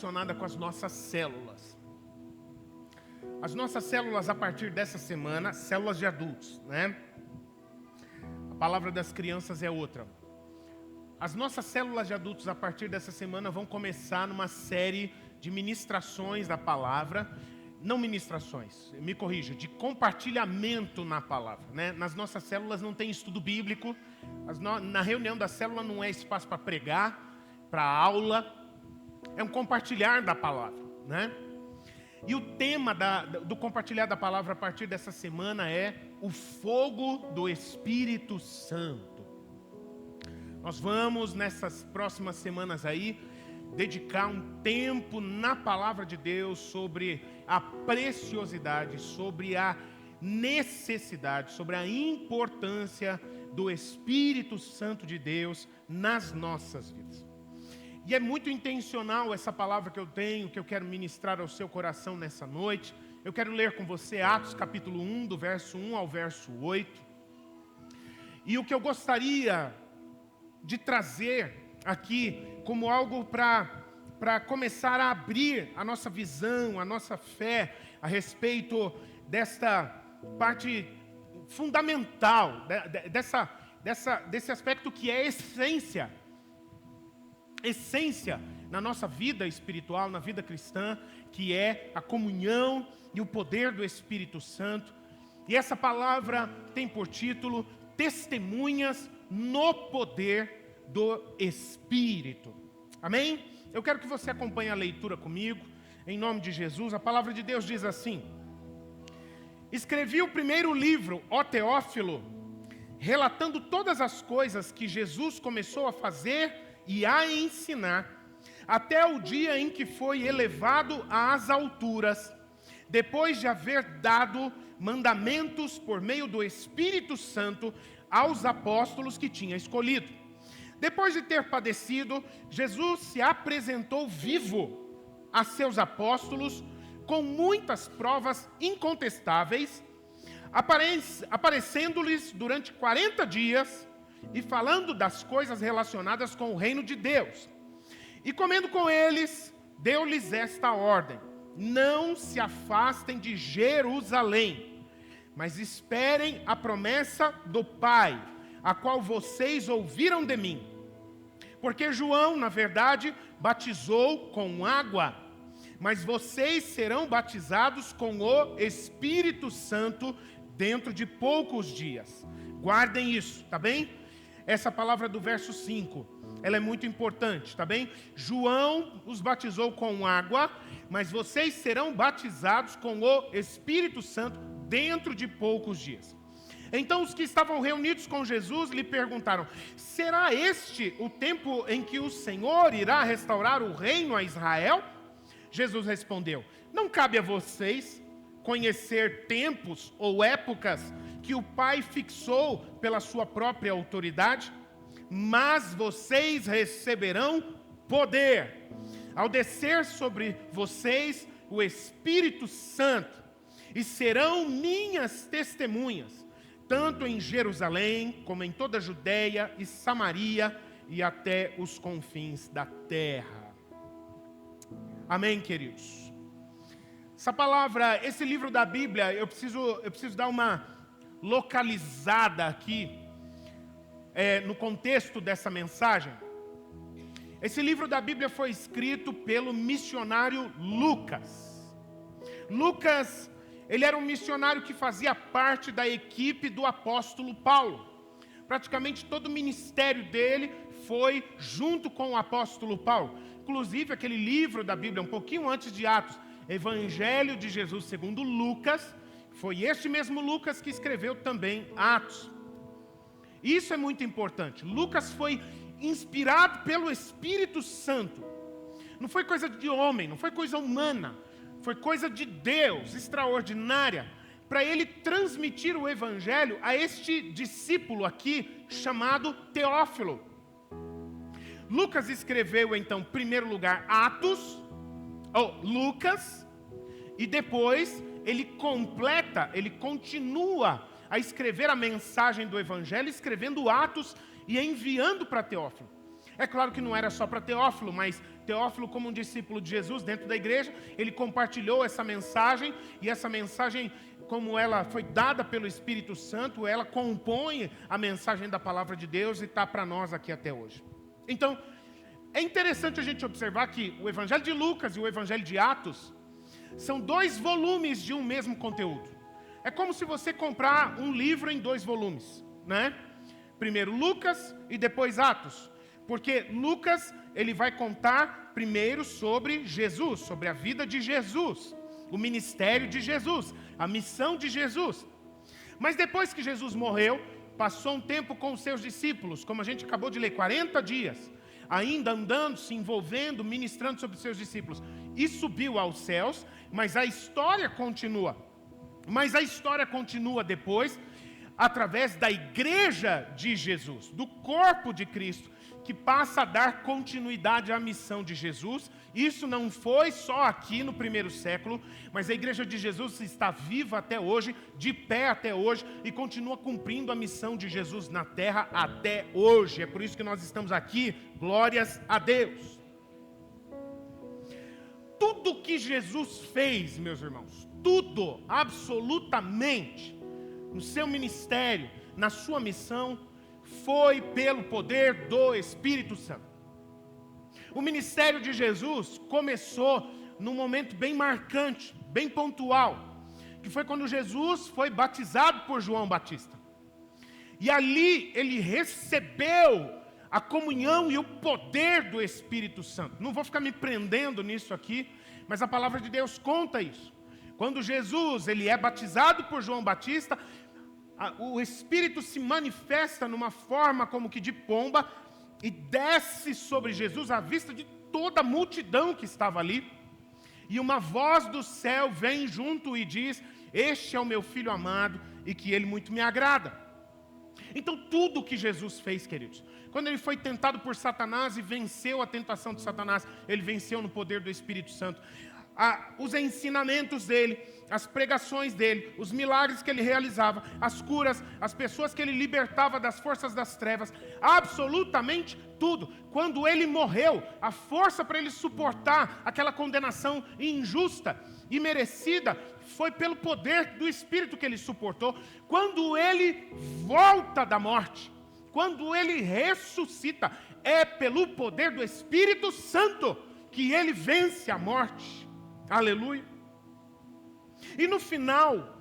relacionada com as nossas células. As nossas células, a partir dessa semana, células de adultos, né? A palavra das crianças é outra. As nossas células de adultos, a partir dessa semana, vão começar numa série de ministrações da palavra. Não ministrações, me corrijo, de compartilhamento na palavra, né? Nas nossas células não tem estudo bíblico. Na reunião da célula não é espaço para pregar, para aula. É um compartilhar da palavra, né? E o tema do compartilhar da palavra a partir dessa semana é o fogo do Espírito Santo. Nós vamos, nessas próximas semanas aí, dedicar um tempo na palavra de Deus sobre a preciosidade, sobre a necessidade, sobre a importância do Espírito Santo de Deus nas nossas vidas. E é muito intencional essa palavra que eu tenho, que eu quero ministrar ao seu coração nessa noite. Eu quero ler com você Atos capítulo 1, do verso 1 ao verso 8. E o que eu gostaria de trazer aqui como algo para começar a abrir a nossa visão, a nossa fé a respeito desta parte fundamental, desse aspecto que é essência na nossa vida espiritual, na vida cristã, que é a comunhão e o poder do Espírito Santo. E essa palavra tem por título Testemunhas no Poder do Espírito. Amém? Eu quero que você acompanhe a leitura comigo, em nome de Jesus. A palavra de Deus diz assim: escrevi o primeiro livro, ó Teófilo, relatando todas as coisas que Jesus começou a fazer e a ensinar, até o dia em que foi elevado às alturas, depois de haver dado mandamentos por meio do Espírito Santo aos apóstolos que tinha escolhido. Depois de ter padecido, Jesus se apresentou vivo a seus apóstolos com muitas provas incontestáveis, aparecendo-lhes durante 40 dias e falando das coisas relacionadas com o reino de Deus. E comendo com eles, deu-lhes esta ordem: não se afastem de Jerusalém, mas esperem a promessa do Pai, a qual vocês ouviram de mim. Porque João, na verdade, batizou com água, mas vocês serão batizados com o Espírito Santo dentro de poucos dias. Guardem isso, tá bem? Essa palavra do verso 5, ela é muito importante, tá bem? João os batizou com água, mas vocês serão batizados com o Espírito Santo dentro de poucos dias. Então os que estavam reunidos com Jesus lhe perguntaram: será este o tempo em que o Senhor irá restaurar o reino a Israel? Jesus respondeu: não cabe a vocês conhecer tempos ou épocas que o Pai fixou pela sua própria autoridade, mas vocês receberão poder ao descer sobre vocês o Espírito Santo, e serão minhas testemunhas, tanto em Jerusalém, como em toda a Judeia e Samaria, e até os confins da terra. Amém, queridos? Essa palavra, esse livro da Bíblia, eu preciso dar uma localizada aqui, no contexto dessa mensagem. Esse livro da Bíblia foi escrito pelo missionário Lucas. Lucas, ele era um missionário que fazia parte da equipe do apóstolo Paulo. Praticamente todo o ministério dele foi junto com o apóstolo Paulo. Inclusive aquele livro da Bíblia, um pouquinho antes de Atos, Evangelho de Jesus segundo Lucas, foi este mesmo Lucas que escreveu também Atos. Isso é muito importante. Lucas foi inspirado pelo Espírito Santo. Não foi coisa de homem, não foi coisa humana. Foi coisa de Deus, extraordinária, para ele transmitir o Evangelho a este discípulo aqui, chamado Teófilo. Lucas escreveu então, em primeiro lugar, Lucas, e depois ele continua a escrever a mensagem do Evangelho, escrevendo Atos e enviando para Teófilo. É claro que não era só para Teófilo, mas Teófilo, como um discípulo de Jesus dentro da igreja, ele compartilhou essa mensagem, e essa mensagem, como ela foi dada pelo Espírito Santo, ela compõe a mensagem da palavra de Deus e está para nós aqui até hoje. Então, é interessante a gente observar que o Evangelho de Lucas e o Evangelho de Atos são 2 volumes de um mesmo conteúdo. É como se você comprar um livro em 2 volumes, né? Primeiro Lucas e depois Atos. Porque Lucas, ele vai contar primeiro sobre Jesus, sobre a vida de Jesus, o ministério de Jesus, a missão de Jesus. Mas depois que Jesus morreu, passou um tempo com os seus discípulos, como a gente acabou de ler, 40 dias, ainda andando, se envolvendo, ministrando sobre os seus discípulos. E subiu aos céus, mas a história continua. Mas a história continua depois, através da igreja de Jesus, do corpo de Cristo, que passa a dar continuidade à missão de Jesus. Isso não foi só aqui no primeiro século, mas a igreja de Jesus está viva até hoje, de pé até hoje, e continua cumprindo a missão de Jesus na terra até hoje. É por isso que nós estamos aqui, glórias a Deus. Tudo que Jesus fez, meus irmãos, tudo, absolutamente, no seu ministério, na sua missão, foi pelo poder do Espírito Santo. O ministério de Jesus começou num momento bem marcante, bem pontual, que foi quando Jesus foi batizado por João Batista. E ali ele recebeu a comunhão e o poder do Espírito Santo. Não vou ficar me prendendo nisso aqui, mas a palavra de Deus conta isso. Quando Jesus ele é batizado por João Batista, o Espírito se manifesta numa forma como que de pomba e desce sobre Jesus à vista de toda a multidão que estava ali. E uma voz do céu vem junto e diz: este é o meu filho amado e que ele muito me agrada. Então tudo o que Jesus fez, queridos, quando ele foi tentado por Satanás e venceu a tentação de Satanás, ele venceu no poder do Espírito Santo. Os ensinamentos dele, as pregações dele, os milagres que ele realizava, as curas, as pessoas que ele libertava das forças das trevas, absolutamente tudo. Quando ele morreu, a força para ele suportar aquela condenação injusta e merecida foi pelo poder do Espírito que ele suportou. Quando ele volta da morte, quando ele ressuscita, é pelo poder do Espírito Santo que ele vence a morte. Aleluia. E no final,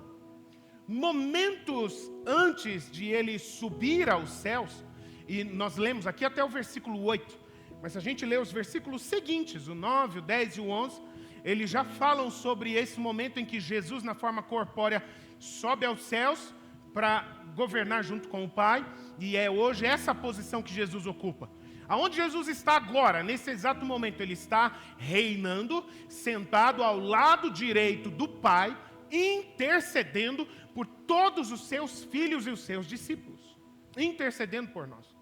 momentos antes de ele subir aos céus, e nós lemos aqui até o versículo 8, mas se a gente lê os versículos seguintes, o 9, o 10 e o 11, eles já falam sobre esse momento em que Jesus, na forma corpórea, sobe aos céus para governar junto com o Pai, e é hoje essa posição que Jesus ocupa. Aonde Jesus está agora, nesse exato momento, ele está reinando, sentado ao lado direito do Pai, intercedendo por todos os seus filhos e os seus discípulos, intercedendo por nós.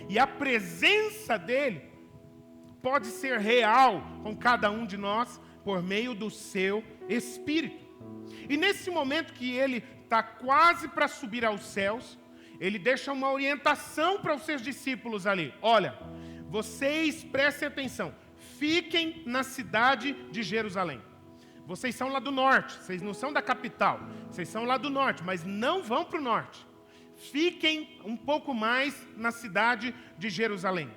E a presença dele pode ser real com cada um de nós por meio do seu Espírito. E nesse momento que ele está quase para subir aos céus, ele deixa uma orientação para os seus discípulos ali. Olha, vocês prestem atenção, fiquem na cidade de Jerusalém. Vocês são lá do norte, vocês não são da capital, vocês são lá do norte, mas não vão para o norte. Fiquem um pouco mais na cidade de Jerusalém,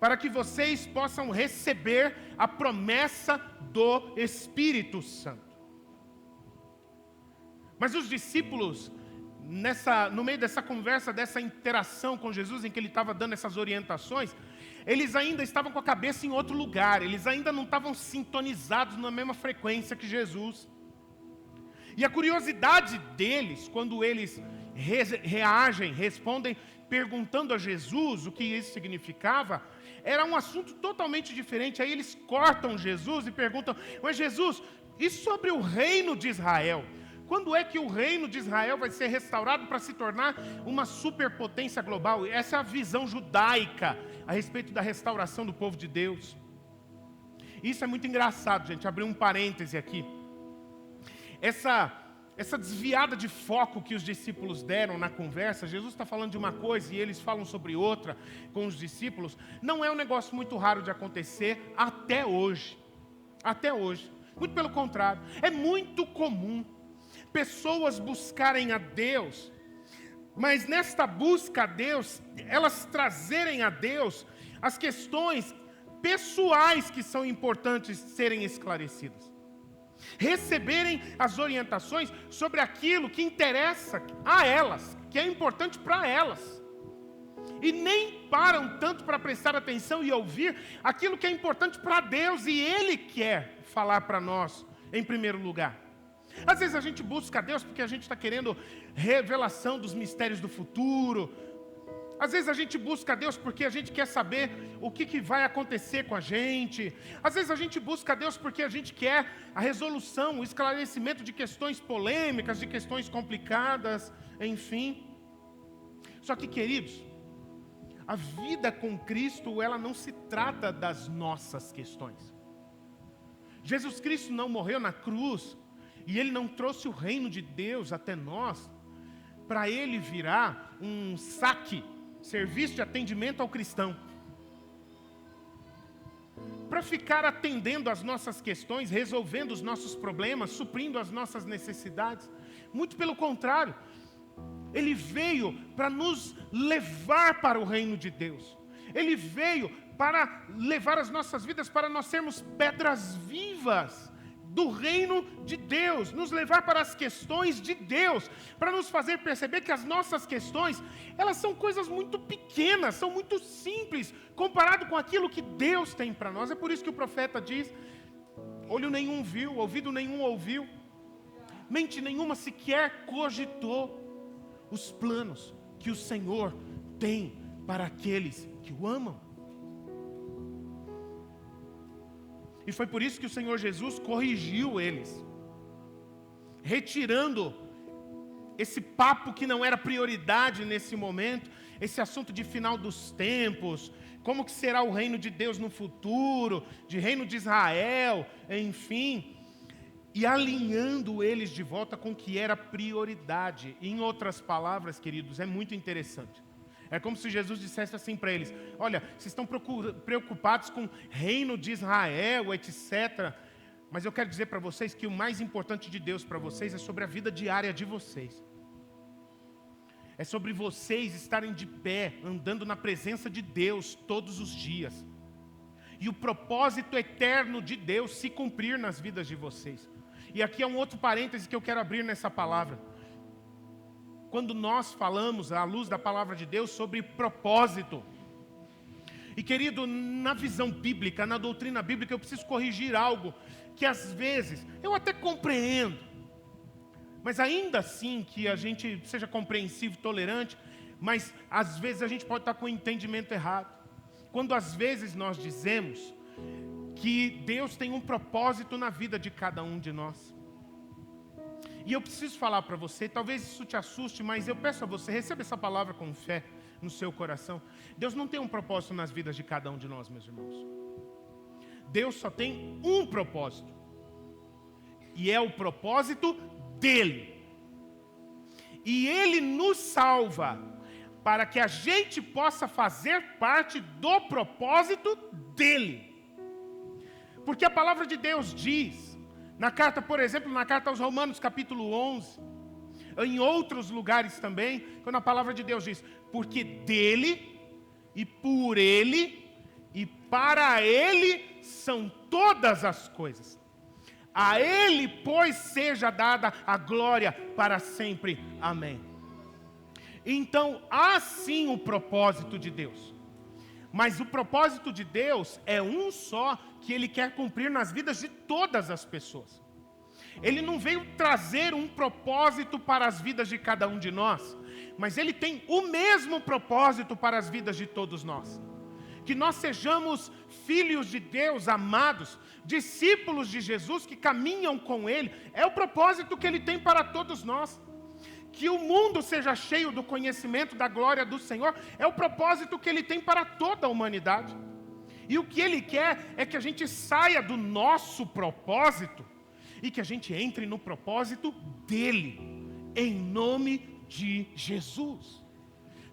para que vocês possam receber a promessa do Espírito Santo. Mas os discípulos, no meio dessa conversa, dessa interação com Jesus, em que ele estava dando essas orientações, eles ainda estavam com a cabeça em outro lugar, eles ainda não estavam sintonizados na mesma frequência que Jesus. E a curiosidade deles, quando eles reagem, respondem, perguntando a Jesus o que isso significava, era um assunto totalmente diferente. Aí eles cortam Jesus e perguntam: mas Jesus, e sobre o reino de Israel? Quando é que o reino de Israel vai ser restaurado para se tornar uma superpotência global? Essa é a visão judaica a respeito da restauração do povo de Deus. Isso é muito engraçado, gente. Abrir um parêntese aqui. essa desviada de foco que os discípulos deram na conversa, Jesus está falando de uma coisa e eles falam sobre outra com os discípulos, não é um negócio muito raro de acontecer até hoje. Até hoje. Muito pelo contrário, é muito comum pessoas buscarem a Deus, mas nesta busca a Deus, elas trazerem a Deus as questões pessoais que são importantes serem esclarecidas. Receberem as orientações sobre aquilo que interessa a elas, que é importante para elas. E nem param tanto para prestar atenção e ouvir aquilo que é importante para Deus e Ele quer falar para nós em primeiro lugar. Às vezes a gente busca a Deus porque a gente está querendo revelação dos mistérios do futuro. Às vezes a gente busca a Deus porque a gente quer saber o que vai acontecer com a gente. Às vezes a gente busca a Deus porque a gente quer a resolução, o esclarecimento de questões polêmicas, de questões complicadas, enfim. Só que, queridos, a vida com Cristo, ela não se trata das nossas questões. Jesus Cristo não morreu na cruz e Ele não trouxe o reino de Deus até nós para Ele virar um saque, serviço de atendimento ao cristão, para ficar atendendo às nossas questões, resolvendo os nossos problemas, suprindo as nossas necessidades. Muito pelo contrário, Ele veio para nos levar para o reino de Deus. Ele veio para levar as nossas vidas para nós sermos pedras vivas do reino de Deus, nos levar para as questões de Deus, para nos fazer perceber que as nossas questões, elas são coisas muito pequenas, são muito simples, comparado com aquilo que Deus tem para nós. É por isso que o profeta diz: olho nenhum viu, ouvido nenhum ouviu, mente nenhuma sequer cogitou os planos que o Senhor tem para aqueles que o amam. E foi por isso que o Senhor Jesus corrigiu eles, retirando esse papo que não era prioridade nesse momento, esse assunto de final dos tempos, como que será o reino de Deus no futuro, de reino de Israel, enfim, e alinhando eles de volta com o que era prioridade. Em outras palavras, queridos, é muito interessante. É como se Jesus dissesse assim para eles: olha, vocês estão preocupados com o reino de Israel, etc. Mas eu quero dizer para vocês que o mais importante de Deus para vocês é sobre a vida diária de vocês. É sobre vocês estarem de pé, andando na presença de Deus todos os dias. E o propósito eterno de Deus se cumprir nas vidas de vocês. E aqui é um outro parêntese que eu quero abrir nessa palavra. Quando nós falamos, à luz da palavra de Deus, sobre propósito. E querido, na visão bíblica, na doutrina bíblica, eu preciso corrigir algo que às vezes eu até compreendo, mas ainda assim que a gente seja compreensivo, tolerante, mas às vezes a gente pode estar com o entendimento errado. Quando às vezes nós dizemos que Deus tem um propósito na vida de cada um de nós. E eu preciso falar para você, talvez isso te assuste, mas eu peço a você, receba essa palavra com fé no seu coração. Deus não tem um propósito nas vidas de cada um de nós, meus irmãos. Deus só tem um propósito. E é o propósito dEle. E Ele nos salva para que a gente possa fazer parte do propósito dEle. Porque a palavra de Deus diz, na carta, por exemplo, na carta aos Romanos, capítulo 11, em outros lugares também, quando a palavra de Deus diz: porque dele, e por ele, e para ele são todas as coisas. A ele, pois, seja dada a glória para sempre. Amém. Então, há sim o propósito de Deus. Mas o propósito de Deus é um só, que Ele quer cumprir nas vidas de todas as pessoas. Ele não veio trazer um propósito para as vidas de cada um de nós, mas Ele tem o mesmo propósito para as vidas de todos nós. Que nós sejamos filhos de Deus, amados, discípulos de Jesus que caminham com Ele, é o propósito que Ele tem para todos nós. Que o mundo seja cheio do conhecimento da glória do Senhor, é o propósito que Ele tem para toda a humanidade. E o que Ele quer é que a gente saia do nosso propósito e que a gente entre no propósito dele, em nome de Jesus,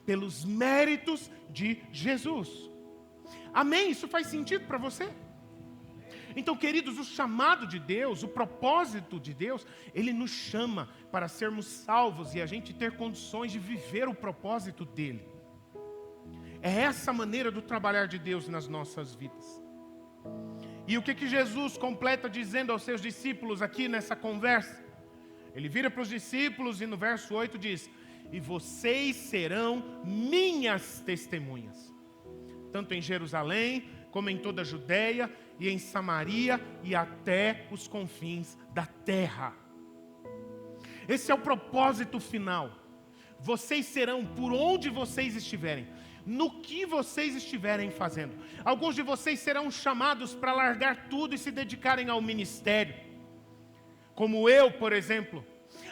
pelos méritos de Jesus. Amém? Isso faz sentido para você? Então, queridos, o chamado de Deus, o propósito de Deus, Ele nos chama para sermos salvos e a gente ter condições de viver o propósito dEle. É essa a maneira do trabalhar de Deus nas nossas vidas. E o que Jesus completa dizendo aos seus discípulos aqui nessa conversa? Ele vira para os discípulos e no verso 8 diz: e vocês serão minhas testemunhas, tanto em Jerusalém, como em toda a Judeia, e em Samaria, e até os confins da terra. Esse é o propósito final. Vocês serão por onde vocês estiverem, no que vocês estiverem fazendo. Alguns de vocês serão chamados para largar tudo e se dedicarem ao ministério, como eu, por exemplo.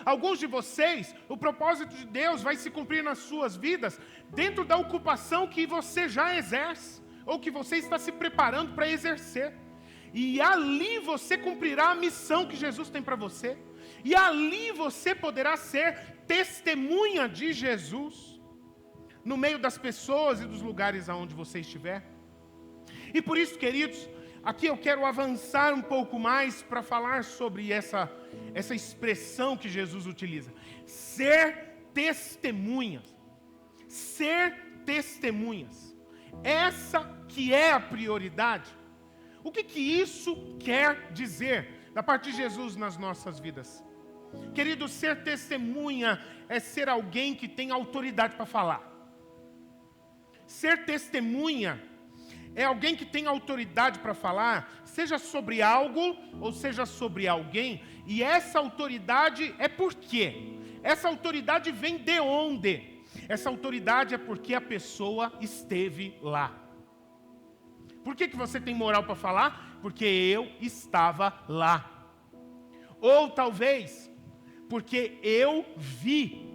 Alguns de vocês, o propósito de Deus vai se cumprir nas suas vidas dentro da ocupação que você já exerce, ou que você está se preparando para exercer. E ali você cumprirá a missão que Jesus tem para você. E ali você poderá ser testemunha de Jesus no meio das pessoas e dos lugares aonde você estiver. E por isso, queridos, aqui eu quero avançar um pouco mais para falar sobre essa expressão que Jesus utiliza. Ser testemunhas. Ser testemunhas. Essa que é a prioridade. O que isso quer dizer da parte de Jesus nas nossas vidas? Querido, ser testemunha é ser alguém que tem autoridade para falar. Ser testemunha é alguém que tem autoridade para falar, seja sobre algo ou seja sobre alguém. E essa autoridade é por quê? Essa autoridade vem de onde? Essa autoridade é porque a pessoa esteve lá. Por que você tem moral para falar? Porque eu estava lá. Ou talvez porque eu vi.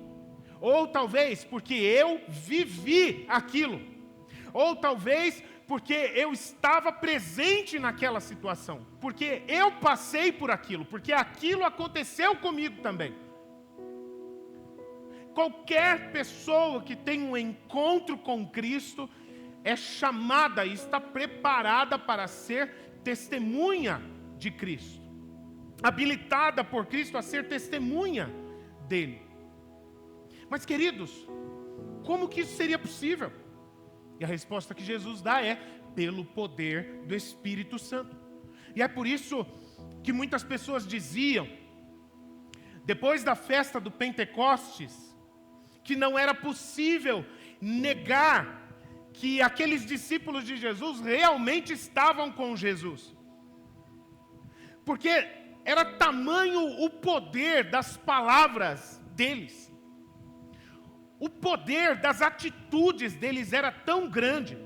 Ou talvez porque eu vivi aquilo. Ou talvez porque eu estava presente naquela situação. Porque eu passei por aquilo. Porque aquilo aconteceu comigo também. Qualquer pessoa que tem um encontro com Cristo é chamada e está preparada para ser testemunha de Cristo. Habilitada por Cristo a ser testemunha dele. Mas, queridos, como que isso seria possível? E a resposta que Jesus dá é pelo poder do Espírito Santo. E é por isso que muitas pessoas diziam, depois da festa do Pentecostes, que não era possível negar que aqueles discípulos de Jesus realmente estavam com Jesus. Porque era tamanho o poder das palavras deles. O poder das atitudes deles era tão grande.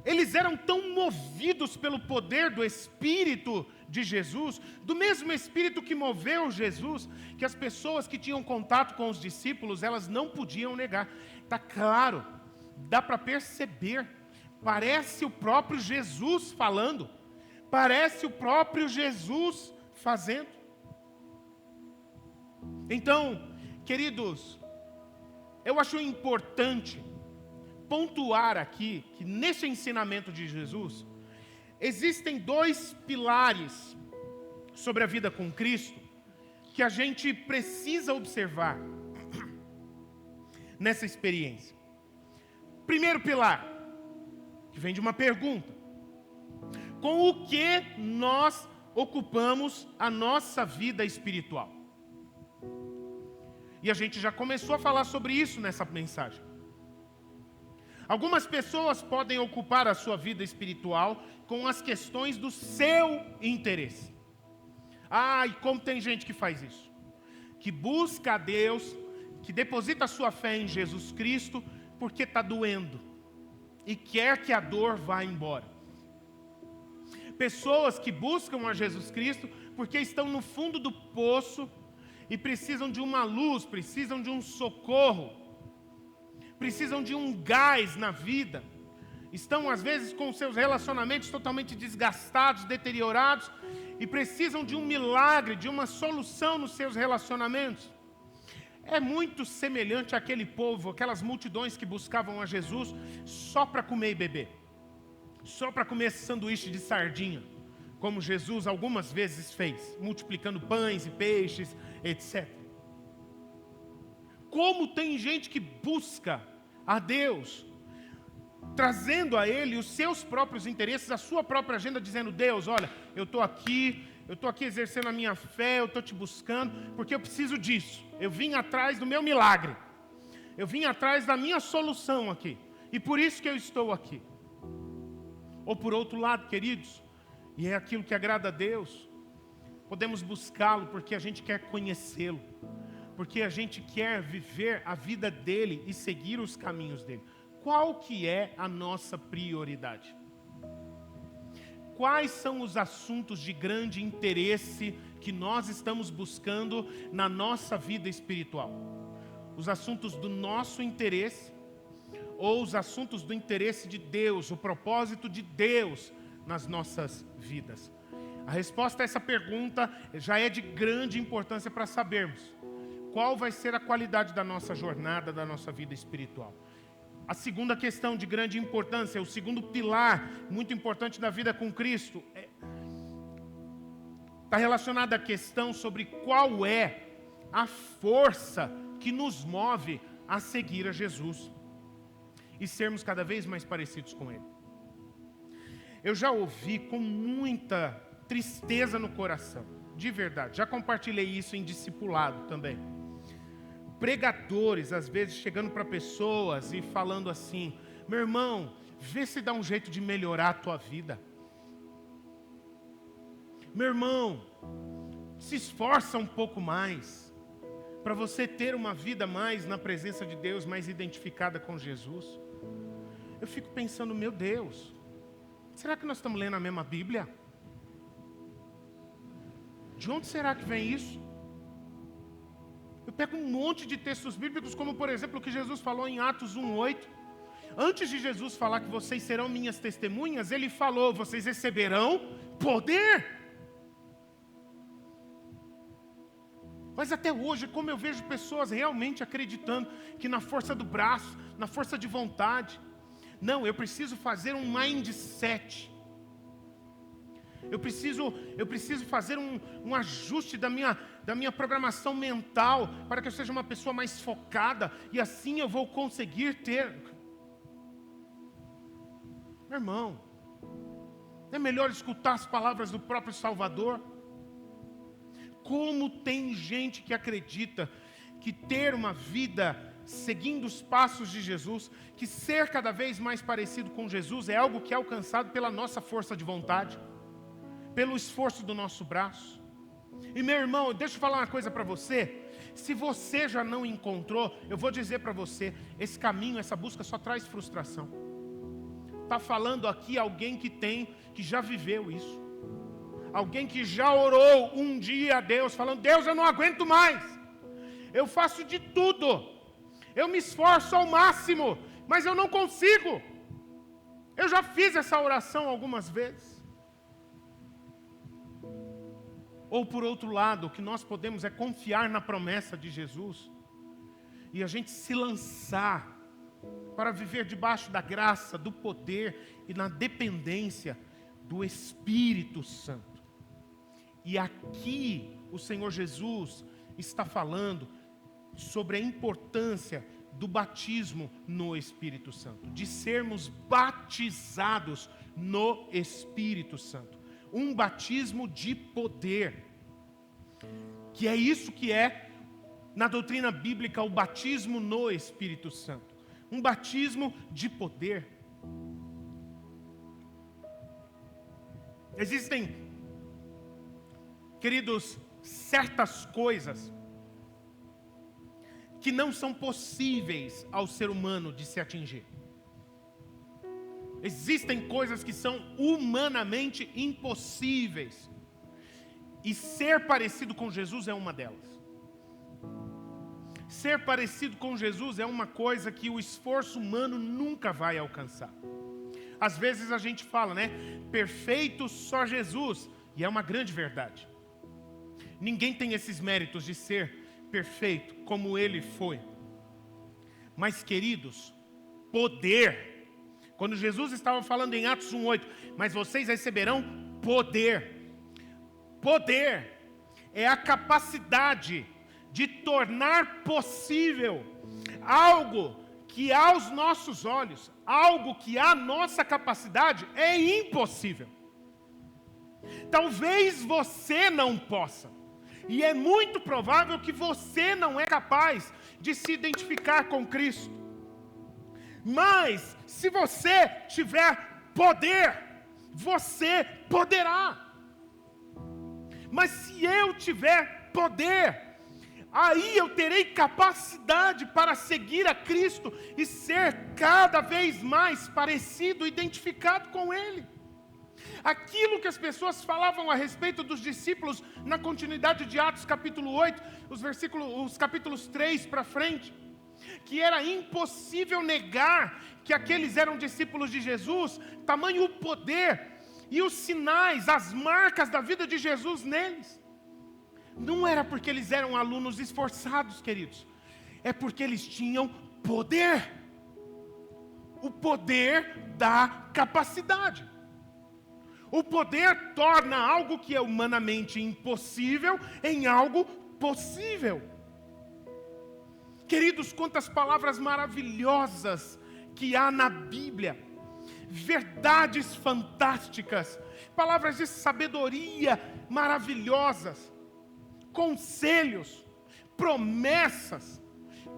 Eles eram tão movidos pelo poder do Espírito de Jesus, do mesmo Espírito que moveu Jesus, que as pessoas que tinham contato com os discípulos, elas não podiam negar. Está claro, dá para perceber, parece o próprio Jesus falando, parece o próprio Jesus fazendo. Então, queridos, eu acho importante pontuar aqui que nesse ensinamento de Jesus existem dois pilares sobre a vida com Cristo que a gente precisa observar nessa experiência. Primeiro pilar, que vem de uma pergunta: com o que nós ocupamos a nossa vida espiritual? E a gente já começou a falar sobre isso nessa mensagem. Algumas pessoas podem ocupar a sua vida espiritual com as questões do seu interesse. E como tem gente que faz isso? Que busca a Deus, que deposita a sua fé em Jesus Cristo, porque está doendo e quer que a dor vá embora. Pessoas que buscam a Jesus Cristo porque estão no fundo do poço e precisam de uma luz, precisam de um socorro, precisam de um gás na vida. Estão às vezes com seus relacionamentos totalmente desgastados, deteriorados, e precisam de um milagre, de uma solução nos seus relacionamentos. É muito semelhante àquele povo, aquelas multidões que buscavam a Jesus só para comer e beber. Só para comer esse sanduíche de sardinha, como Jesus algumas vezes fez, multiplicando pães e peixes, etc. Como tem gente que busca a Deus, trazendo a Ele os seus próprios interesses, a sua própria agenda, dizendo: Deus, olha, eu estou aqui exercendo a minha fé, eu estou te buscando, porque eu preciso disso. Eu vim atrás do meu milagre, eu vim atrás da minha solução aqui, e por isso que eu estou aqui. Ou por outro lado, queridos, e é aquilo que agrada a Deus, podemos buscá-lo porque a gente quer conhecê-lo, porque a gente quer viver a vida dele e seguir os caminhos dele. Qual que é a nossa prioridade? Quais são os assuntos de grande interesse que nós estamos buscando na nossa vida espiritual? Os assuntos do nosso interesse ou os assuntos do interesse de Deus, o propósito de Deus nas nossas vidas? A resposta a essa pergunta já é de grande importância para sabermos qual vai ser a qualidade da nossa jornada, da nossa vida espiritual. A segunda questão de grande importância, o segundo pilar muito importante da vida com Cristo, está relacionado à questão sobre qual é a força que nos move a seguir a Jesus e sermos cada vez mais parecidos com Ele. Eu já ouvi com muita tristeza no coração, de verdade, já compartilhei isso em discipulado também. Pregadores, às vezes, chegando para pessoas e falando assim: meu irmão, vê se dá um jeito de melhorar a tua vida. Meu irmão, se esforça um pouco mais, para você ter uma vida mais na presença de Deus, mais identificada com Jesus. Eu fico pensando: meu Deus, será que nós estamos lendo a mesma Bíblia? De onde será que vem isso? Eu pego um monte de textos bíblicos, como por exemplo o que Jesus falou em Atos 1:8. Antes de Jesus falar que vocês serão minhas testemunhas, Ele falou: vocês receberão poder. Mas até hoje, como eu vejo pessoas realmente acreditando que na força do braço, na força de vontade. Não, eu preciso fazer um mindset. Eu preciso fazer um ajuste da minha programação mental para que eu seja uma pessoa mais focada e assim eu vou conseguir ter. Meu irmão, é melhor escutar as palavras do próprio Salvador. Como tem gente que acredita que ter uma vida seguindo os passos de Jesus, que ser cada vez mais parecido com Jesus é algo que é alcançado pela nossa força de vontade, pelo esforço do nosso braço. E meu irmão, deixa eu falar uma coisa para você. Se você já não encontrou, eu vou dizer para você, esse caminho, essa busca só traz frustração. Está falando aqui alguém que já viveu isso. Alguém que já orou um dia a Deus, falando: Deus, eu não aguento mais. Eu faço de tudo. Eu me esforço ao máximo, mas eu não consigo. Eu já fiz essa oração algumas vezes. Ou por outro lado, o que nós podemos é confiar na promessa de Jesus e a gente se lançar para viver debaixo da graça, do poder e na dependência do Espírito Santo. E aqui o Senhor Jesus está falando sobre a importância do batismo no Espírito Santo, de sermos batizados no Espírito Santo. Um batismo de poder, que é isso que é, na doutrina bíblica, o batismo no Espírito Santo. Um batismo de poder. Existem, queridos, certas coisas que não são possíveis ao ser humano de se atingir. Existem coisas que são humanamente impossíveis. E ser parecido com Jesus é uma delas. Ser parecido com Jesus é uma coisa que o esforço humano nunca vai alcançar. Às vezes a gente fala, né? Perfeito só Jesus. E é uma grande verdade. Ninguém tem esses méritos de ser perfeito como ele foi. Mas, queridos, poder. Quando Jesus estava falando em Atos 1:8, mas vocês receberão poder. Poder é a capacidade de tornar possível algo que aos nossos olhos, algo que a nossa capacidade é impossível. Talvez você não possa, e é muito provável que você não é capaz de se identificar com Cristo. Mas, se você tiver poder, você poderá. Mas se eu tiver poder, aí eu terei capacidade para seguir a Cristo e ser cada vez mais parecido, identificado com Ele. Aquilo que as pessoas falavam a respeito dos discípulos na continuidade de Atos capítulo 8, os capítulos 3 para frente, que era impossível negar que aqueles eram discípulos de Jesus, tamanho o poder e os sinais, as marcas da vida de Jesus neles. Não era porque eles eram alunos esforçados, queridos, é porque eles tinham poder. O poder da capacidade. O poder torna algo que é humanamente impossível em algo possível. Queridos, quantas palavras maravilhosas que há na Bíblia. Verdades fantásticas. Palavras de sabedoria maravilhosas. Conselhos, promessas,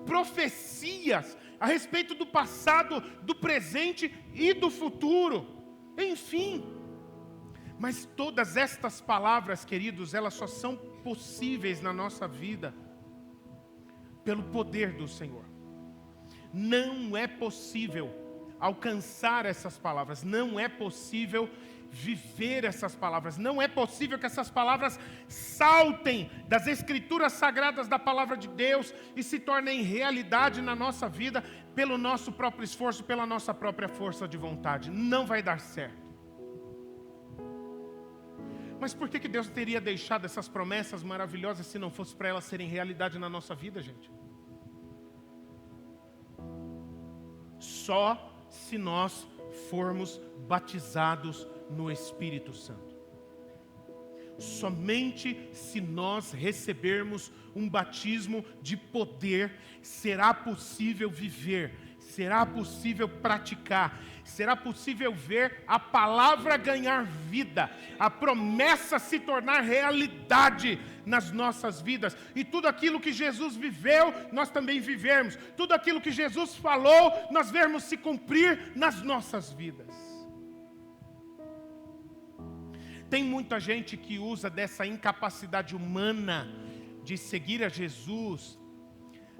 profecias a respeito do passado, do presente e do futuro. Enfim. Mas todas estas palavras, queridos, elas só são possíveis na nossa vida pelo poder do Senhor. Não é possível alcançar essas palavras, não é possível viver essas palavras, não é possível que essas palavras saltem das escrituras sagradas da palavra de Deus e se tornem realidade na nossa vida pelo nosso próprio esforço, pela nossa própria força de vontade. Não vai dar certo. Mas por que Deus teria deixado essas promessas maravilhosas se não fosse para elas serem realidade na nossa vida, gente? Só se nós formos batizados no Espírito Santo. Somente se nós recebermos um batismo de poder, será possível viver, será possível praticar, será possível ver a palavra ganhar vida, a promessa se tornar realidade nas nossas vidas. E tudo aquilo que Jesus viveu, nós também vivemos. Tudo aquilo que Jesus falou, nós vermos se cumprir nas nossas vidas. Tem muita gente que usa dessa incapacidade humana de seguir a Jesus,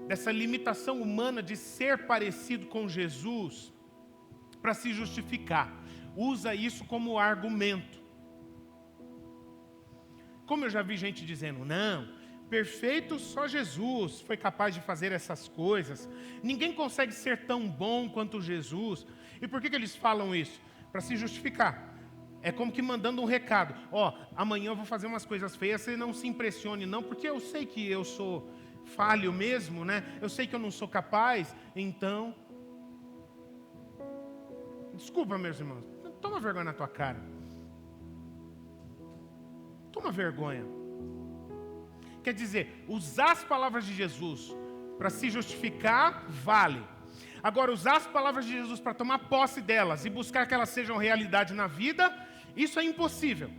dessa limitação humana de ser parecido com Jesus, para se justificar. Usa isso como argumento. Como eu já vi gente dizendo, não, perfeito só Jesus foi capaz de fazer essas coisas. Ninguém consegue ser tão bom quanto Jesus. E por que eles falam isso? Para se justificar. É como que mandando um recado. Amanhã eu vou fazer umas coisas feias, você não se impressione não, porque eu sei que eu sou falho mesmo, né? Eu sei que eu não sou capaz, então... Desculpa, meus irmãos, toma vergonha na tua cara. Toma vergonha. Quer dizer, usar as palavras de Jesus para se justificar, vale. Agora, usar as palavras de Jesus para tomar posse delas e buscar que elas sejam realidade na vida, isso é impossível.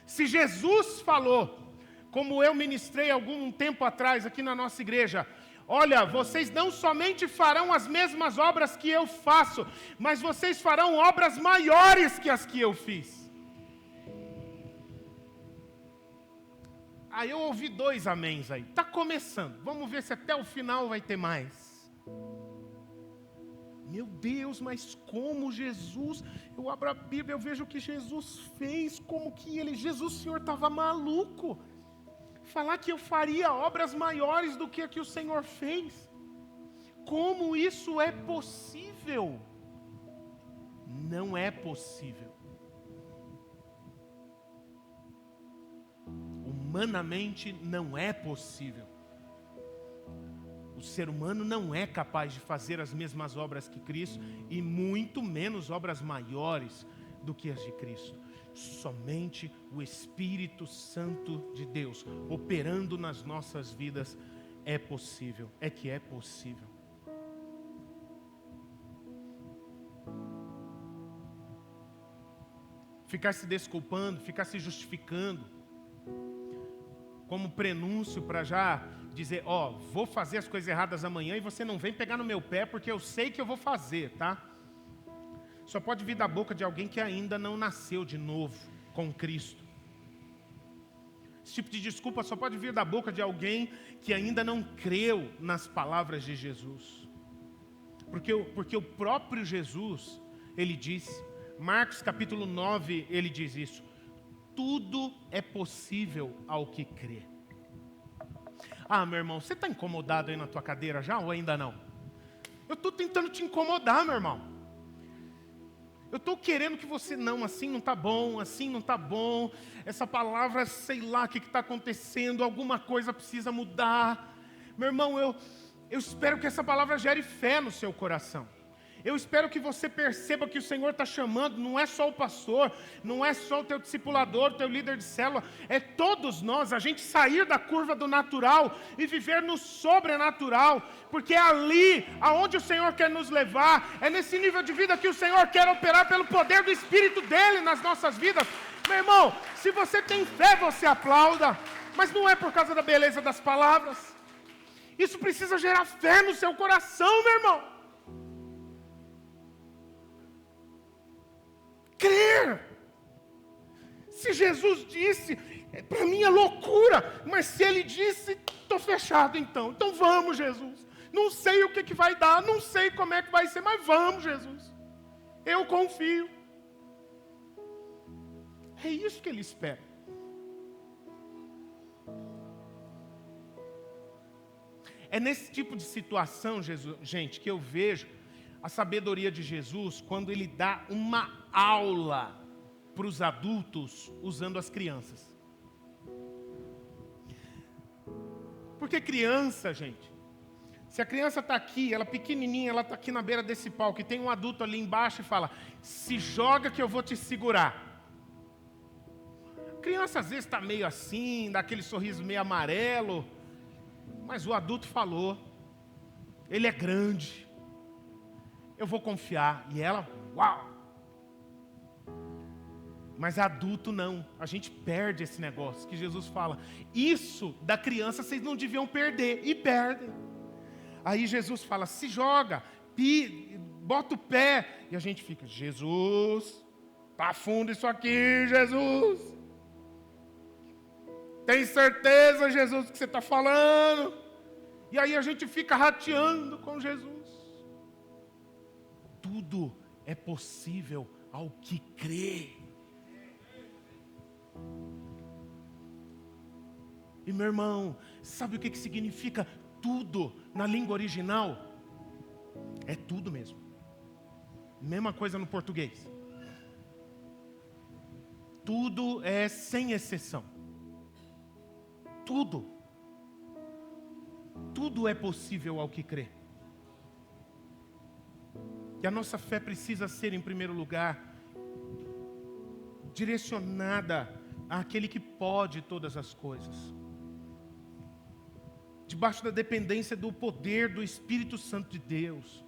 Se Jesus falou, como eu ministrei algum tempo atrás aqui na nossa igreja, olha, vocês não somente farão as mesmas obras que eu faço, mas vocês farão obras maiores que as que eu fiz. Aí eu ouvi 2 améns aí. Está começando. Vamos ver se até o final vai ter mais. Meu Deus, mas como Jesus... Eu abro a Bíblia, eu vejo o que Jesus fez, como que ele... Jesus, o Senhor estava maluco. Falar que eu faria obras maiores do que a que o Senhor fez. Como isso é possível? Não é possível. humanamente não é possível. O ser humano não é capaz de fazer as mesmas obras que Cristo e muito menos obras maiores do que as de Cristo. Somente o Espírito Santo de Deus operando nas nossas vidas é possível. É que é possível. Ficar se desculpando, ficar se justificando como prenúncio para já dizer, vou fazer as coisas erradas amanhã e você não vem pegar no meu pé porque eu sei que eu vou fazer, tá? Só pode vir da boca de alguém que ainda não nasceu de novo com Cristo. Esse tipo de desculpa só pode vir da boca de alguém que ainda não creu nas palavras de Jesus. Porque o próprio Jesus, ele disse, Marcos capítulo 9, ele diz isso: tudo é possível ao que crê. Meu irmão, você está incomodado aí na tua cadeira já ou ainda não? Eu estou tentando te incomodar, meu irmão. Eu estou querendo que você, assim não está bom, assim não está bom. Essa palavra, sei lá o que está acontecendo, alguma coisa precisa mudar. Meu irmão, eu espero que essa palavra gere fé no seu coração. Eu espero que você perceba que o Senhor está chamando, não é só o pastor, não é só o teu discipulador, o teu líder de célula, é todos nós, a gente sair da curva do natural e viver no sobrenatural, porque é ali aonde o Senhor quer nos levar, é nesse nível de vida que o Senhor quer operar pelo poder do Espírito dEle nas nossas vidas. Meu irmão, se você tem fé, você aplauda, mas não é por causa da beleza das palavras, isso precisa gerar fé no seu coração, meu irmão. Crer. Se Jesus disse, para mim é loucura, mas se Ele disse, estou fechado então. Então vamos, Jesus. Não sei o que vai dar, não sei como é que vai ser, mas vamos, Jesus. Eu confio. É isso que Ele espera. É nesse tipo de situação, gente, que eu vejo a sabedoria de Jesus quando Ele dá uma aula para os adultos usando as crianças. Porque criança, gente, se a criança está aqui, ela pequenininha, ela está aqui na beira desse palco, e tem um adulto ali embaixo e fala, se joga que eu vou te segurar. A criança às vezes está meio assim, dá aquele sorriso meio amarelo, mas o adulto falou, ele é grande, eu vou confiar. E ela, uau! Mas adulto não, a gente perde esse negócio que Jesus fala. Isso da criança vocês não deviam perder, e perdem. Aí Jesus fala, se joga, bota o pé. E a gente fica, Jesus, tá fundo isso aqui, Jesus. Tem certeza, Jesus, que você está falando? E aí a gente fica rateando com Jesus. Tudo é possível ao que crê. E meu irmão, sabe o que significa tudo na língua original? É tudo mesmo. Mesma coisa no português. Tudo é sem exceção. Tudo. Tudo é possível ao que crê. E a nossa fé precisa ser, em primeiro lugar, direcionada àquele que pode todas as coisas. Debaixo da dependência do poder do Espírito Santo de Deus.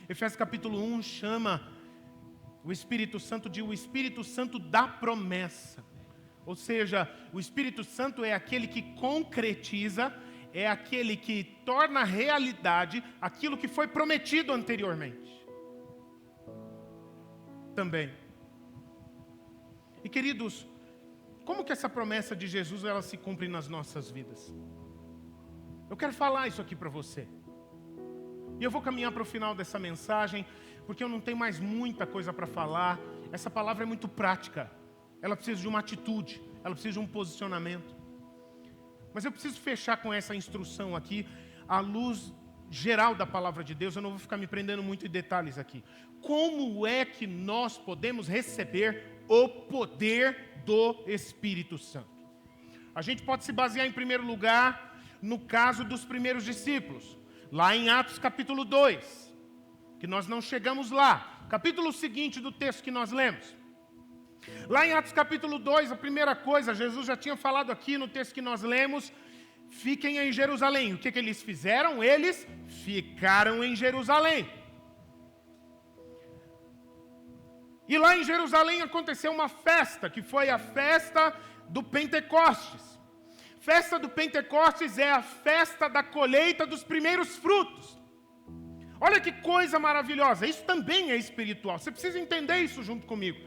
Efésios capítulo 1 chama o Espírito Santo de o Espírito Santo da promessa. Ou seja, o Espírito Santo é aquele que concretiza, é aquele que torna realidade aquilo que foi prometido anteriormente. Também. E queridos, como que essa promessa de Jesus ela se cumpre nas nossas vidas? Eu quero falar isso aqui para você. E eu vou caminhar para o final dessa mensagem, porque eu não tenho mais muita coisa para falar. Essa palavra é muito prática. Ela precisa de uma atitude, ela precisa de um posicionamento. Mas eu preciso fechar com essa instrução aqui, à luz geral da palavra de Deus. Eu não vou ficar me prendendo muito em detalhes aqui. Como é que nós podemos receber o poder do Espírito Santo? a gente pode se basear em primeiro lugar no caso dos primeiros discípulos, lá em Atos capítulo 2, que nós não chegamos lá, capítulo seguinte do texto que nós lemos. Lá em Atos capítulo 2, a primeira coisa, Jesus já tinha falado aqui no texto que nós lemos, fiquem em Jerusalém. O que eles fizeram? Eles ficaram em Jerusalém. E lá em Jerusalém aconteceu uma festa, que foi a festa do Pentecostes. Festa do Pentecostes é a festa da colheita dos primeiros frutos. Olha que coisa maravilhosa, isso também é espiritual, você precisa entender isso junto comigo.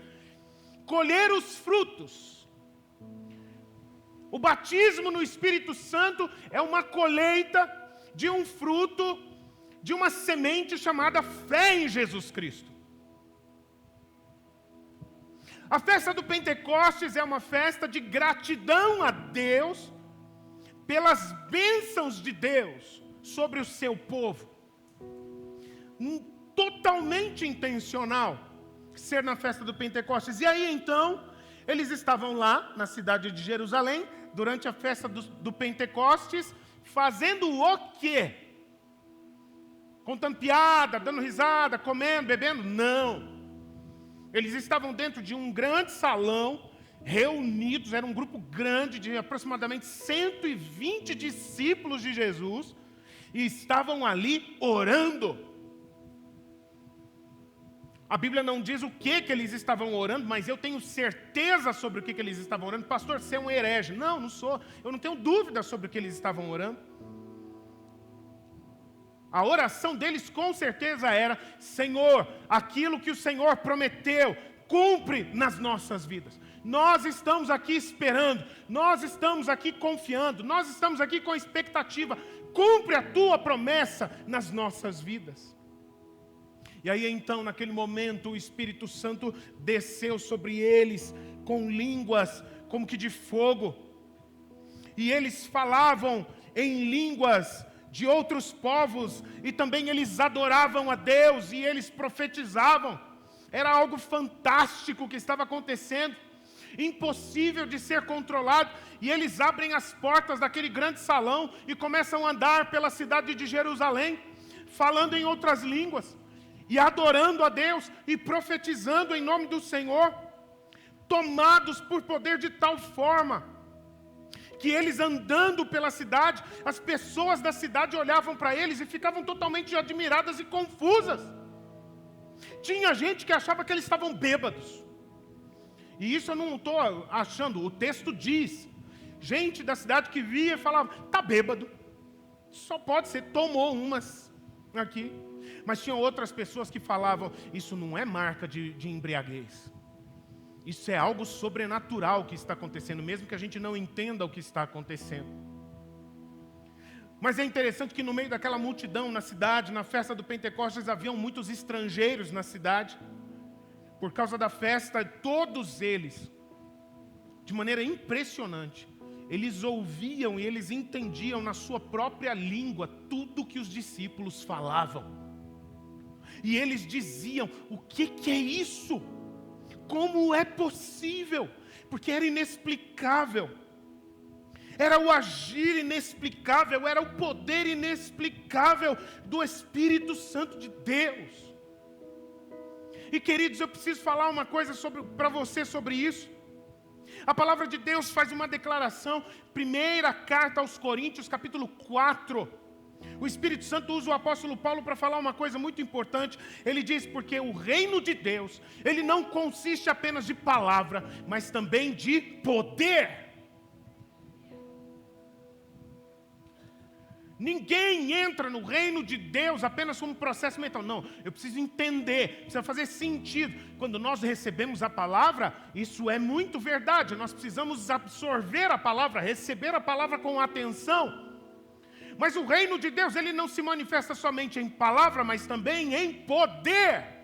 Colher os frutos. O batismo no Espírito Santo é uma colheita de um fruto, de uma semente chamada fé em Jesus Cristo. A festa do Pentecostes é uma festa de gratidão a Deus pelas bênçãos de Deus sobre o seu povo. Totalmente intencional ser na festa do Pentecostes. E aí então, eles estavam lá na cidade de Jerusalém, durante a festa do Pentecostes, fazendo o quê? Contando piada, dando risada, comendo, bebendo? Não. Eles estavam dentro de um grande salão, reunidos, era um grupo grande de aproximadamente 120 discípulos de Jesus, e estavam ali orando. A Bíblia não diz o que eles estavam orando, mas eu tenho certeza sobre o que eles estavam orando. Pastor, você é um herege. Não, não sou. Eu não tenho dúvida sobre o que eles estavam orando. A oração deles com certeza era: Senhor, aquilo que o Senhor prometeu, cumpre nas nossas vidas. Nós estamos aqui esperando, nós estamos aqui confiando, nós estamos aqui com expectativa. Cumpre a tua promessa nas nossas vidas. E aí então, naquele momento, o Espírito Santo desceu sobre eles com línguas como que de fogo. E eles falavam em línguas de outros povos, e também eles adoravam a Deus, e eles profetizavam. Era algo fantástico que estava acontecendo, impossível de ser controlado. E eles abrem as portas daquele grande salão e começam a andar pela cidade de Jerusalém, falando em outras línguas, e adorando a Deus, e profetizando em nome do Senhor, tomados por poder de tal forma, que eles andando pela cidade, as pessoas da cidade olhavam para eles e ficavam totalmente admiradas e confusas. Tinha gente que achava que eles estavam bêbados, e isso eu não estou achando, o texto diz, gente da cidade que via e falava: está bêbado, só pode ser, tomou umas aqui. Mas tinham outras pessoas que falavam: isso não é marca de embriaguez, isso é algo sobrenatural que está acontecendo, mesmo que a gente não entenda o que está acontecendo. Mas é interessante que no meio daquela multidão na cidade, na festa do Pentecostes, haviam muitos estrangeiros na cidade. Por causa da festa, todos eles, de maneira impressionante, eles ouviam e eles entendiam na sua própria língua tudo que os discípulos falavam. E eles diziam: o que é isso? Como é possível? Porque era inexplicável. Era o agir inexplicável, era o poder inexplicável do Espírito Santo de Deus. E queridos, eu preciso falar uma coisa para você sobre isso. A palavra de Deus faz uma declaração, primeira carta aos Coríntios, capítulo 4. O Espírito Santo usa o apóstolo Paulo para falar uma coisa muito importante. Ele diz: porque o reino de Deus, ele não consiste apenas de palavra, mas também de poder. Ninguém entra no reino de Deus apenas como um processo mental. Não, eu preciso entender, precisa fazer sentido. Quando nós recebemos a palavra, isso é muito verdade. Nós precisamos absorver a palavra, receber a palavra com atenção. Mas o reino de Deus, ele não se manifesta somente em palavra, mas também em poder.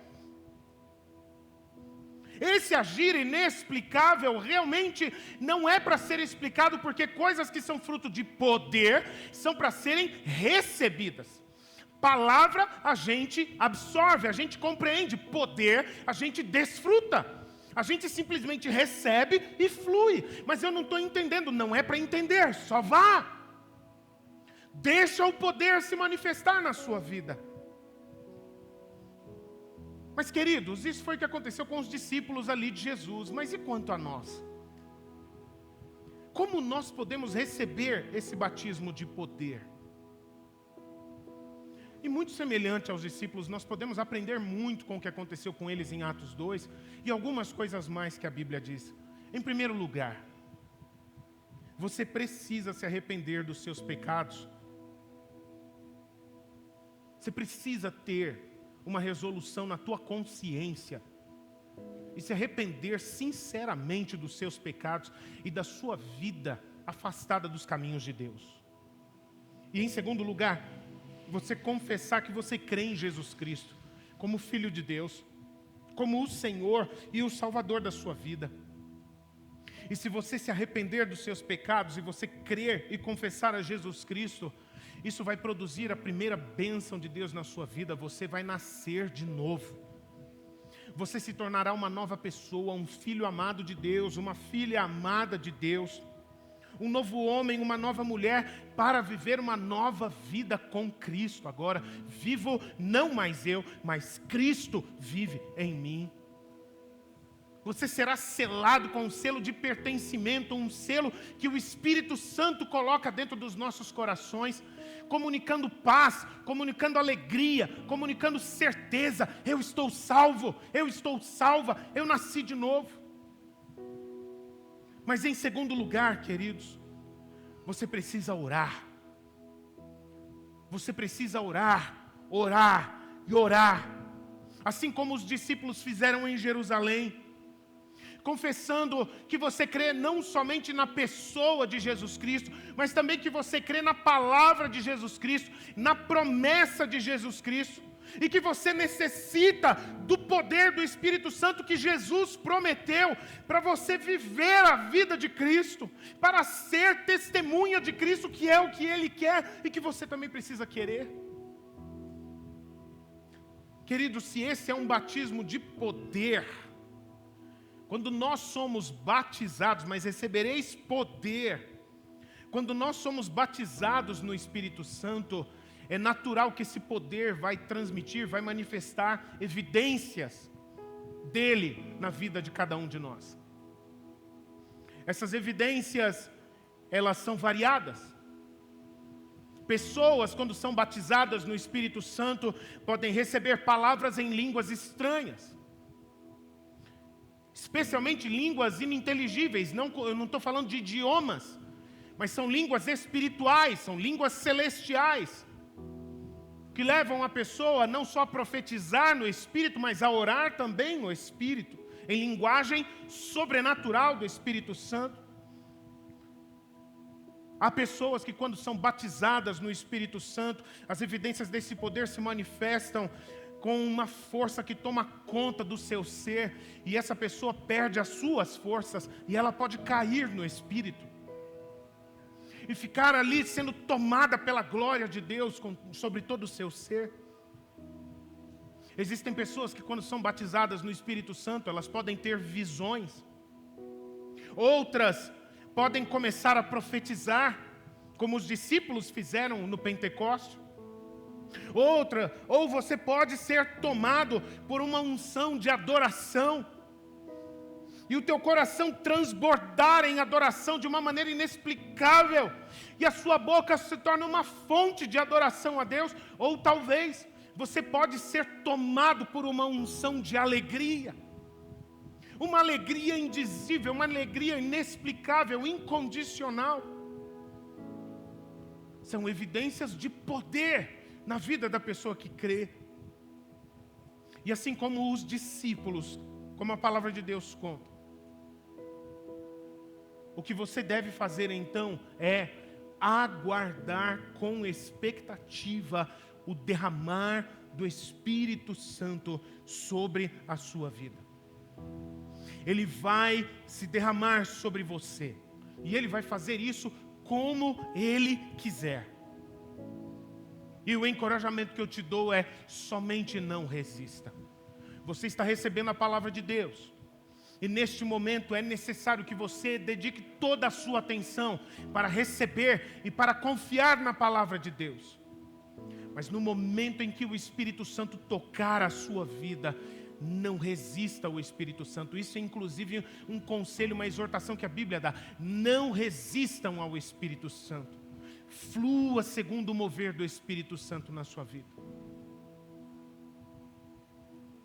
Esse agir inexplicável realmente não é para ser explicado, porque coisas que são fruto de poder são para serem recebidas. Palavra a gente absorve, a gente compreende. Poder a gente desfruta. A gente simplesmente recebe e flui. Mas eu não estou entendendo. Não é para entender, só vá. Deixa o poder se manifestar na sua vida. Mas, queridos, isso foi o que aconteceu com os discípulos ali de Jesus. Mas e quanto a nós? Como nós podemos receber esse batismo de poder? E muito semelhante aos discípulos, nós podemos aprender muito com o que aconteceu com eles em Atos 2 e algumas coisas mais que a Bíblia diz. Em primeiro lugar, você precisa se arrepender dos seus pecados. Você precisa ter uma resolução na tua consciência e se arrepender sinceramente dos seus pecados e da sua vida afastada dos caminhos de Deus. E em segundo lugar, você confessar que você crê em Jesus Cristo como Filho de Deus, como o Senhor e o Salvador da sua vida. E se você se arrepender dos seus pecados e você crer e confessar a Jesus Cristo, isso vai produzir a primeira bênção de Deus na sua vida. Você vai nascer de novo. Você se tornará uma nova pessoa, um filho amado de Deus, uma filha amada de Deus. Um novo homem, uma nova mulher, para viver uma nova vida com Cristo. Agora, vivo não mais eu, mas Cristo vive em mim. Você será selado com um selo de pertencimento, um selo que o Espírito Santo coloca dentro dos nossos corações, comunicando paz, comunicando alegria, comunicando certeza. Eu estou salvo, eu estou salva, eu nasci de novo. Mas em segundo lugar, queridos, você precisa orar. Você precisa orar, orar e orar. Assim como os discípulos fizeram em Jerusalém. Confessando que você crê não somente na pessoa de Jesus Cristo, mas também que você crê na palavra de Jesus Cristo, na promessa de Jesus Cristo. E que você necessita do poder do Espírito Santo que Jesus prometeu para você viver a vida de Cristo, para ser testemunha de Cristo, que é o que Ele quer e que você também precisa querer. Querido, se esse é um batismo de poder, quando nós somos batizados, mas recebereis poder, quando nós somos batizados no Espírito Santo, é natural que esse poder vai transmitir, vai manifestar evidências dele na vida de cada um de nós. Essas evidências, elas são variadas. Pessoas, quando são batizadas no Espírito Santo, podem receber palavras em línguas estranhas. Especialmente línguas ininteligíveis. Eu não estou falando de idiomas, mas são línguas espirituais, são línguas celestiais, que levam a pessoa não só a profetizar no Espírito, mas a orar também no Espírito, em linguagem sobrenatural do Espírito Santo. Há pessoas que quando são batizadas no Espírito Santo, as evidências desse poder se manifestam com uma força que toma conta do seu ser, e essa pessoa perde as suas forças, e ela pode cair no Espírito e ficar ali sendo tomada pela glória de Deus sobre todo o seu ser. Existem pessoas que quando são batizadas no Espírito Santo, elas podem ter visões. Outras podem começar a profetizar, como os discípulos fizeram no Pentecostes. Ou você pode ser tomado por uma unção de adoração, e o teu coração transbordar em adoração de uma maneira inexplicável, e a sua boca se torna uma fonte de adoração a Deus. Ou talvez você pode ser tomado por uma unção de alegria, uma alegria indizível, uma alegria inexplicável, incondicional. São evidências de poder na vida da pessoa que crê. E assim como os discípulos, como a palavra de Deus conta, o que você deve fazer então é aguardar com expectativa o derramar do Espírito Santo sobre a sua vida. Ele vai se derramar sobre você, e Ele vai fazer isso como Ele quiser. E o encorajamento que eu te dou é: somente não resista. Você está recebendo a palavra de Deus. E neste momento é necessário que você dedique toda a sua atenção para receber e para confiar na palavra de Deus. Mas no momento em que o Espírito Santo tocar a sua vida, não resista ao Espírito Santo. Isso é inclusive um conselho, uma exortação que a Bíblia dá. Não resistam ao Espírito Santo. Flua segundo o mover do Espírito Santo na sua vida.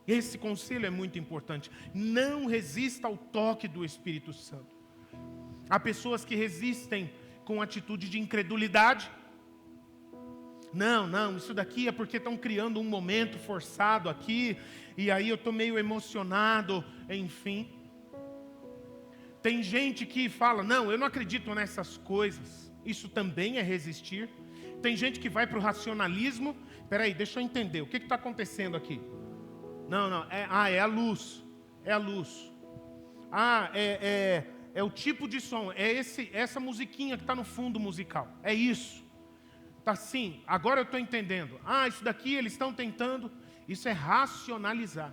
Esse conselho é muito importante. Não resista ao toque do Espírito Santo. Há pessoas que resistem com atitude de incredulidade. Não, isso daqui é porque estão criando um momento forçado aqui, e aí eu estou meio emocionado, enfim. Tem gente que fala, não, eu não acredito nessas coisas. Isso também é resistir. Tem gente que vai para o racionalismo. Peraí, deixa eu entender, o que está acontecendo aqui? Não, é a luz. É a luz. É o tipo de som. É essa musiquinha que está no fundo musical. É isso. Tá assim, agora eu estou entendendo. Isso daqui eles estão tentando. Isso é racionalizar.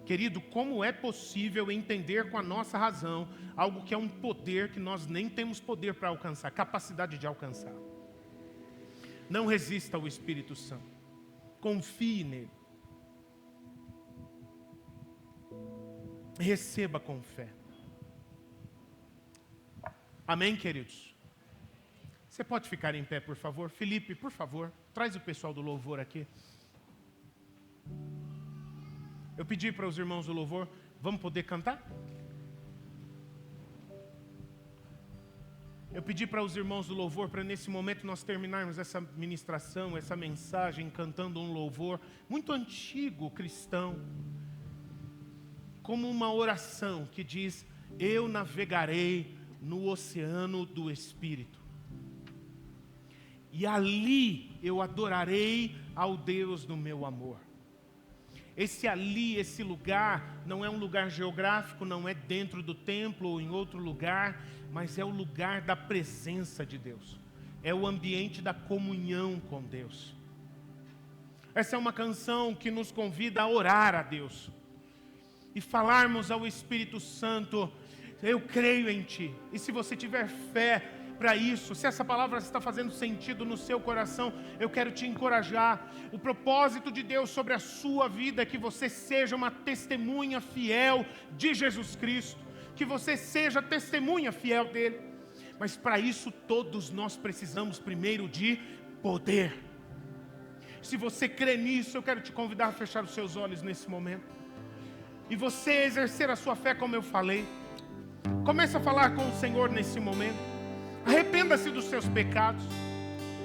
Querido, como é possível entender com a nossa razão algo que é um poder que nós nem temos poder para alcançar, capacidade de alcançar? Não resista ao Espírito Santo. Confie nele. Receba com fé. Amém, queridos? Você pode ficar em pé, por favor? Felipe, por favor, traz o pessoal do louvor aqui. Eu pedi para os irmãos do louvor, vamos poder cantar? Eu pedi para os irmãos do louvor, para nesse momento nós terminarmos essa ministração, essa mensagem, cantando um louvor muito antigo, cristão, como uma oração que diz, eu navegarei no oceano do Espírito. E ali eu adorarei ao Deus do meu amor. Esse lugar, não é um lugar geográfico, não é dentro do templo ou em outro lugar, mas é o lugar da presença de Deus. É o ambiente da comunhão com Deus. Essa é uma canção que nos convida a orar a Deus. E falarmos ao Espírito Santo, eu creio em Ti. E se você tiver fé para isso, se essa palavra está fazendo sentido no seu coração, eu quero te encorajar. O propósito de Deus sobre a sua vida é que você seja uma testemunha fiel de Jesus Cristo, que você seja testemunha fiel dele. Mas para isso todos nós precisamos primeiro de poder. Se você crê nisso, eu quero te convidar a fechar os seus olhos nesse momento. E você exercer a sua fé como eu falei. Comece a falar com o Senhor nesse momento. Arrependa-se dos seus pecados.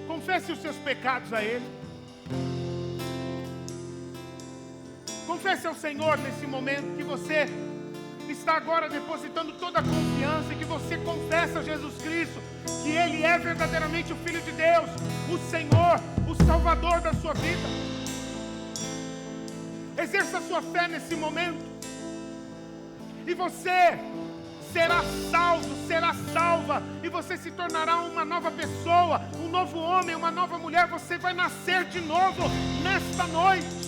Confesse os seus pecados a Ele. Confesse ao Senhor nesse momento que você está agora depositando toda a confiança e que você confessa a Jesus Cristo, que Ele é verdadeiramente o Filho de Deus, o Senhor, o Salvador da sua vida. Exerça a sua fé nesse momento. E você será salvo, será salva, e você se tornará uma nova pessoa, um novo homem, uma nova mulher. Você vai nascer de novo nesta noite.